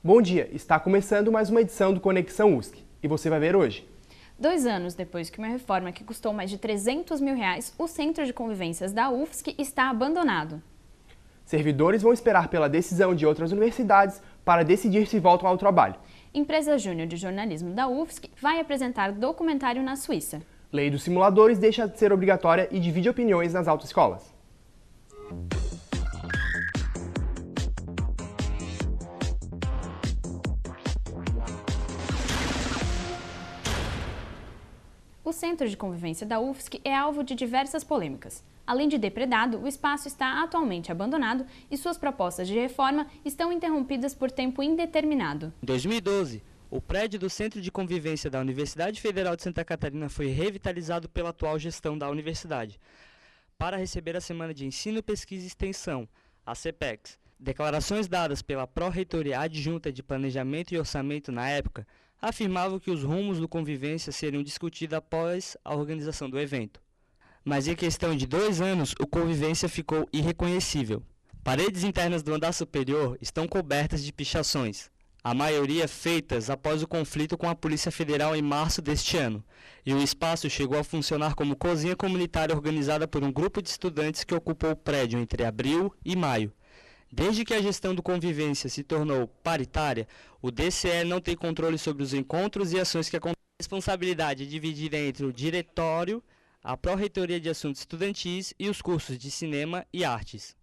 Bom dia, está começando mais uma edição do Conexão UFSC e você vai ver hoje. 2 anos depois que uma reforma que custou mais de R$300 mil, o Centro de Convivências da UFSC está abandonado. Servidores vão esperar pela decisão de outras universidades para decidir se voltam ao trabalho. Empresa Júnior de Jornalismo da UFSC vai apresentar documentário na Suíça. Lei dos simuladores deixa de ser obrigatória e divide opiniões nas autoescolas. O Centro de Convivência da UFSC é alvo de diversas polêmicas. Além de depredado, o espaço está atualmente abandonado e suas propostas de reforma estão interrompidas por tempo indeterminado. Em 2012, o prédio do Centro de Convivência da Universidade Federal de Santa Catarina foi revitalizado pela atual gestão da universidade, para receber a Semana de Ensino, Pesquisa e Extensão, a CPEX. Declarações dadas pela Pró-Reitoria Adjunta de Planejamento e Orçamento na época afirmavam que os rumos do Convivência seriam discutidos após a organização do evento. Mas em questão de 2 anos, o Convivência ficou irreconhecível. Paredes internas do andar superior estão cobertas de pichações, a maioria feitas após o conflito com a Polícia Federal em março deste ano, e o espaço chegou a funcionar como cozinha comunitária organizada por um grupo de estudantes que ocupou o prédio entre abril e maio. Desde que a gestão do Convivência se tornou paritária, o DCE não tem controle sobre os encontros e ações que acontecem. A responsabilidade é dividida entre o diretório, a Pró-Reitoria de Assuntos Estudantis e os cursos de Cinema e Artes.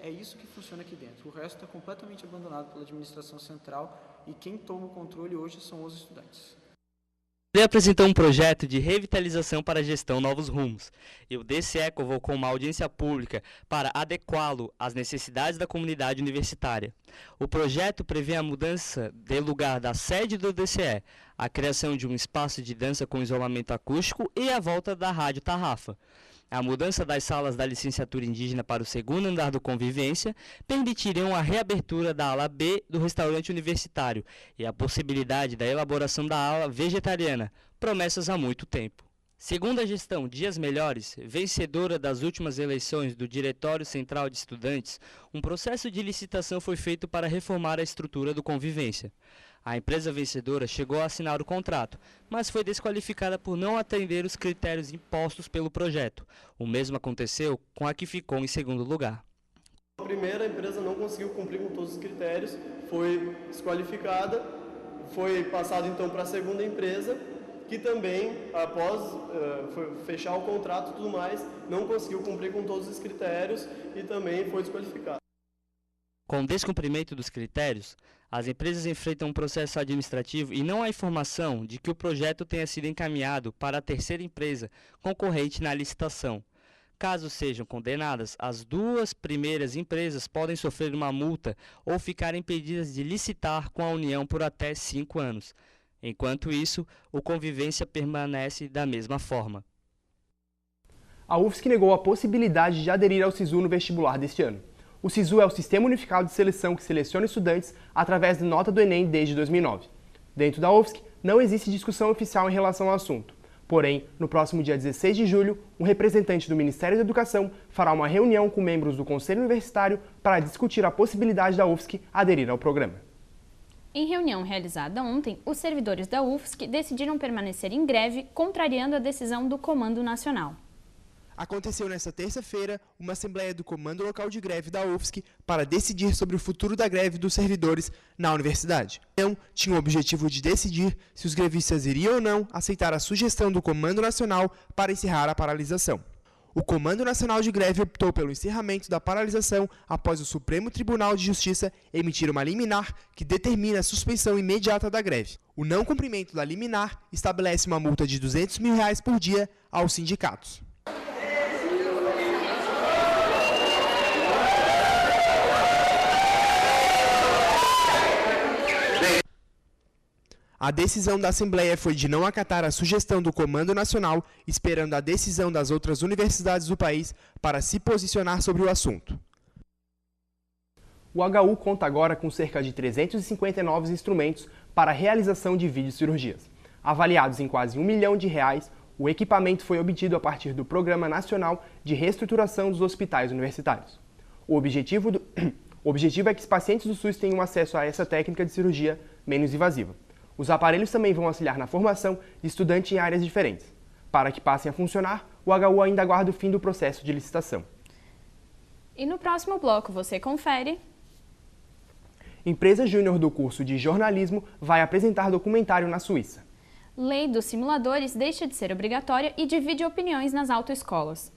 É isso que funciona aqui dentro. O resto está completamente abandonado pela administração central e quem toma o controle hoje são os estudantes. Ele apresentou um projeto de revitalização para a gestão Novos Rumos, e o DCE convocou uma audiência pública para adequá-lo às necessidades da comunidade universitária. O projeto prevê a mudança de lugar da sede do DCE, a criação de um espaço de dança com isolamento acústico e a volta da Rádio Tarrafa. A mudança das salas da licenciatura indígena para o 2º andar do Convivência permitiriam a reabertura da ala B do restaurante universitário e a possibilidade da elaboração da ala vegetariana, promessas há muito tempo. Segundo a gestão Dias Melhores, vencedora das últimas eleições do Diretório Central de Estudantes, um processo de licitação foi feito para reformar a estrutura do Convivência. A empresa vencedora chegou a assinar o contrato, mas foi desqualificada por não atender os critérios impostos pelo projeto. O mesmo aconteceu com a que ficou em 2º lugar. A primeira empresa não conseguiu cumprir com todos os critérios, foi desqualificada, foi passado então para a segunda empresa, que também, após fechar o contrato e tudo mais, não conseguiu cumprir com todos os critérios e também foi desqualificada. Com o descumprimento dos critérios, as empresas enfrentam um processo administrativo e não há informação de que o projeto tenha sido encaminhado para a terceira empresa concorrente na licitação. Caso sejam condenadas, as 2 primeiras empresas podem sofrer uma multa ou ficar impedidas de licitar com a União por até 5 anos. Enquanto isso, o Convivência permanece da mesma forma. A UFSC negou a possibilidade de aderir ao SISU no vestibular deste ano. O SISU é o Sistema Unificado de Seleção que seleciona estudantes através da nota do Enem desde 2009. Dentro da UFSC, não existe discussão oficial em relação ao assunto. Porém, no próximo dia 16 de julho, um representante do Ministério da Educação fará uma reunião com membros do Conselho Universitário para discutir a possibilidade da UFSC aderir ao programa. Em reunião realizada ontem, os servidores da UFSC decidiram permanecer em greve, contrariando a decisão do Comando Nacional. Aconteceu nesta terça-feira uma assembleia do Comando Local de Greve da UFSC para decidir sobre o futuro da greve dos servidores na universidade. Então, tinha o objetivo de decidir se os grevistas iriam ou não aceitar a sugestão do Comando Nacional para encerrar a paralisação. O Comando Nacional de Greve optou pelo encerramento da paralisação após o Supremo Tribunal de Justiça emitir uma liminar que determina a suspensão imediata da greve. O não cumprimento da liminar estabelece uma multa de R$200 mil por dia aos sindicatos. A decisão da Assembleia foi de não acatar a sugestão do Comando Nacional, esperando a decisão das outras universidades do país para se posicionar sobre o assunto. O HU conta agora com cerca de 350 novos instrumentos para a realização de videocirurgias. Avaliados em quase R$1 milhão, o equipamento foi obtido a partir do Programa Nacional de Reestruturação dos Hospitais Universitários. O O objetivo é que os pacientes do SUS tenham acesso a essa técnica de cirurgia menos invasiva. Os aparelhos também vão auxiliar na formação de estudantes em áreas diferentes. Para que passem a funcionar, o HU ainda aguarda o fim do processo de licitação. E no próximo bloco você confere... Empresa júnior do curso de jornalismo vai apresentar documentário na Suíça. Lei dos simuladores deixa de ser obrigatória e divide opiniões nas autoescolas.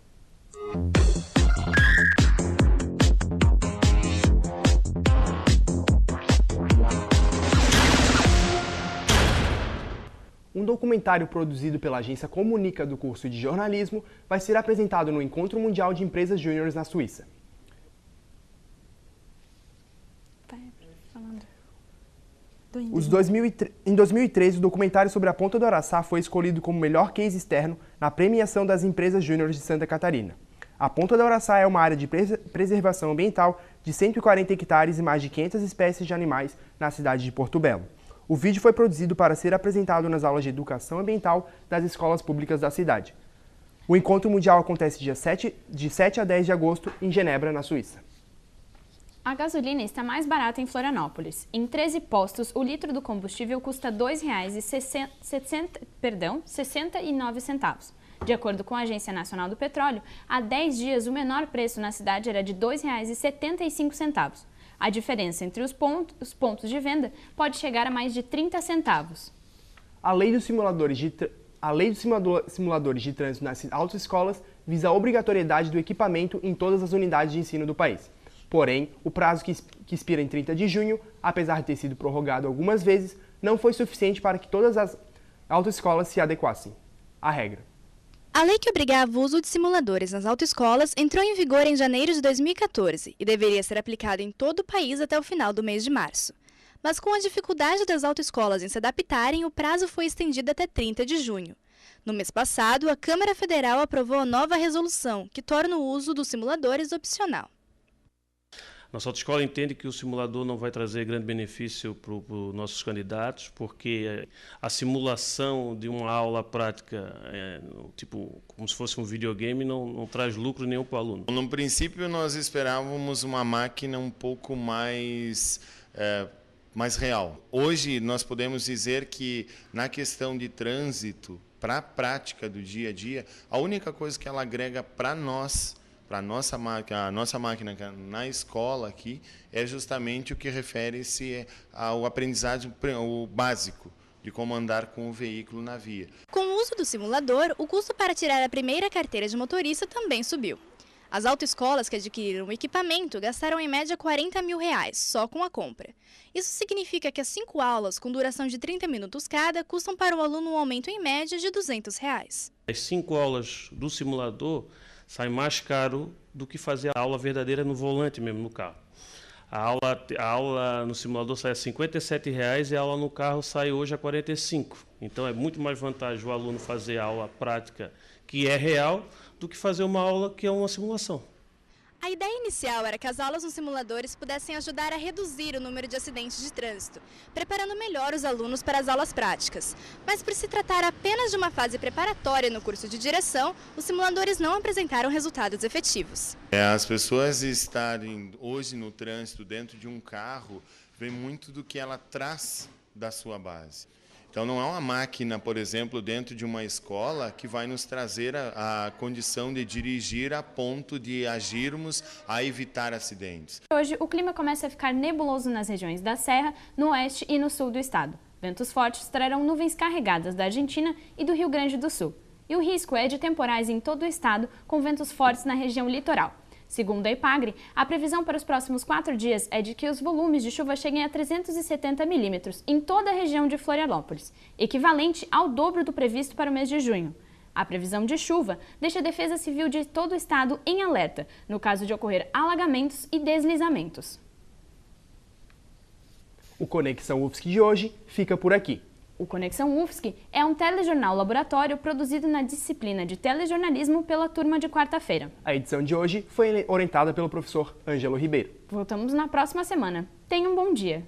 Um documentário produzido pela agência Comunica do curso de jornalismo vai ser apresentado no Encontro Mundial de Empresas Júniores na Suíça. Em 2013, o documentário sobre a Ponta do Araçá foi escolhido como melhor case externo na premiação das empresas júniores de Santa Catarina. A Ponta do Araçá é uma área de preservação ambiental de 140 hectares e mais de 500 espécies de animais na cidade de Porto Belo. O vídeo foi produzido para ser apresentado nas aulas de educação ambiental das escolas públicas da cidade. O Encontro Mundial acontece de 7 a 10 de agosto em Genebra, na Suíça. A gasolina está mais barata em Florianópolis. Em 13 postos, o litro do combustível custa R$ 2,69. De acordo com a Agência Nacional do Petróleo, há 10 dias o menor preço na cidade era de R$ 2,75. A diferença entre os pontos de venda pode chegar a mais de 30 centavos. A lei dos simuladores de trânsito nas autoescolas visa a obrigatoriedade do equipamento em todas as unidades de ensino do país. Porém, o prazo que expira em 30 de junho, apesar de ter sido prorrogado algumas vezes, não foi suficiente para que todas as autoescolas se adequassem à regra. A lei que obrigava o uso de simuladores nas autoescolas entrou em vigor em janeiro de 2014 e deveria ser aplicada em todo o país até o final do mês de março. Mas com a dificuldade das autoescolas em se adaptarem, o prazo foi estendido até 30 de junho. No mês passado, a Câmara Federal aprovou a nova resolução, que torna o uso dos simuladores opcional. Nossa autoescola entende que o simulador não vai trazer grande benefício para os nossos candidatos, porque a simulação de uma aula prática, tipo como se fosse um videogame, não traz lucro nenhum para o aluno. No princípio, nós esperávamos uma máquina um pouco mais real. Hoje, nós podemos dizer que, na questão de trânsito, para a prática do dia a dia, a única coisa que ela agrega para nós, para a nossa máquina na escola aqui, é justamente o que refere-se ao aprendizagem o básico de como andar com o veículo na via. Com o uso do simulador, o custo para tirar a primeira carteira de motorista também subiu. As autoescolas que adquiriram o equipamento gastaram em média R$40 mil só com a compra. Isso significa que as 5 aulas, com duração de 30 minutos cada, custam para o aluno um aumento em média de R$200. As 5 aulas do simulador sai mais caro do que fazer a aula verdadeira no volante mesmo, no carro. A aula no simulador sai a R$57 e a aula no carro sai hoje a R$45. Então é muito mais vantajoso o aluno fazer a aula prática, que é real, do que fazer uma aula que é uma simulação. A ideia inicial era que as aulas nos simuladores pudessem ajudar a reduzir o número de acidentes de trânsito, preparando melhor os alunos para as aulas práticas. Mas por se tratar apenas de uma fase preparatória no curso de direção, os simuladores não apresentaram resultados efetivos. As pessoas estarem hoje no trânsito dentro de um carro, vem muito do que ela traz da sua base. Então não é uma máquina, por exemplo, dentro de uma escola que vai nos trazer a condição de dirigir a ponto de agirmos a evitar acidentes. Hoje o clima começa a ficar nebuloso nas regiões da Serra, no oeste e no sul do estado. Ventos fortes trarão nuvens carregadas da Argentina e do Rio Grande do Sul. E o risco é de temporais em todo o estado, com ventos fortes na região litoral. Segundo a Epagre, a previsão para os próximos 4 dias é de que os volumes de chuva cheguem a 370 milímetros em toda a região de Florianópolis, equivalente ao dobro do previsto para o mês de junho. A previsão de chuva deixa a Defesa Civil de todo o estado em alerta, no caso de ocorrer alagamentos e deslizamentos. O Conexão UFSC de hoje fica por aqui. O Conexão UFSC é um telejornal laboratório produzido na disciplina de telejornalismo pela turma de quarta-feira. A edição de hoje foi orientada pelo professor Ângelo Ribeiro. Voltamos na próxima semana. Tenha um bom dia!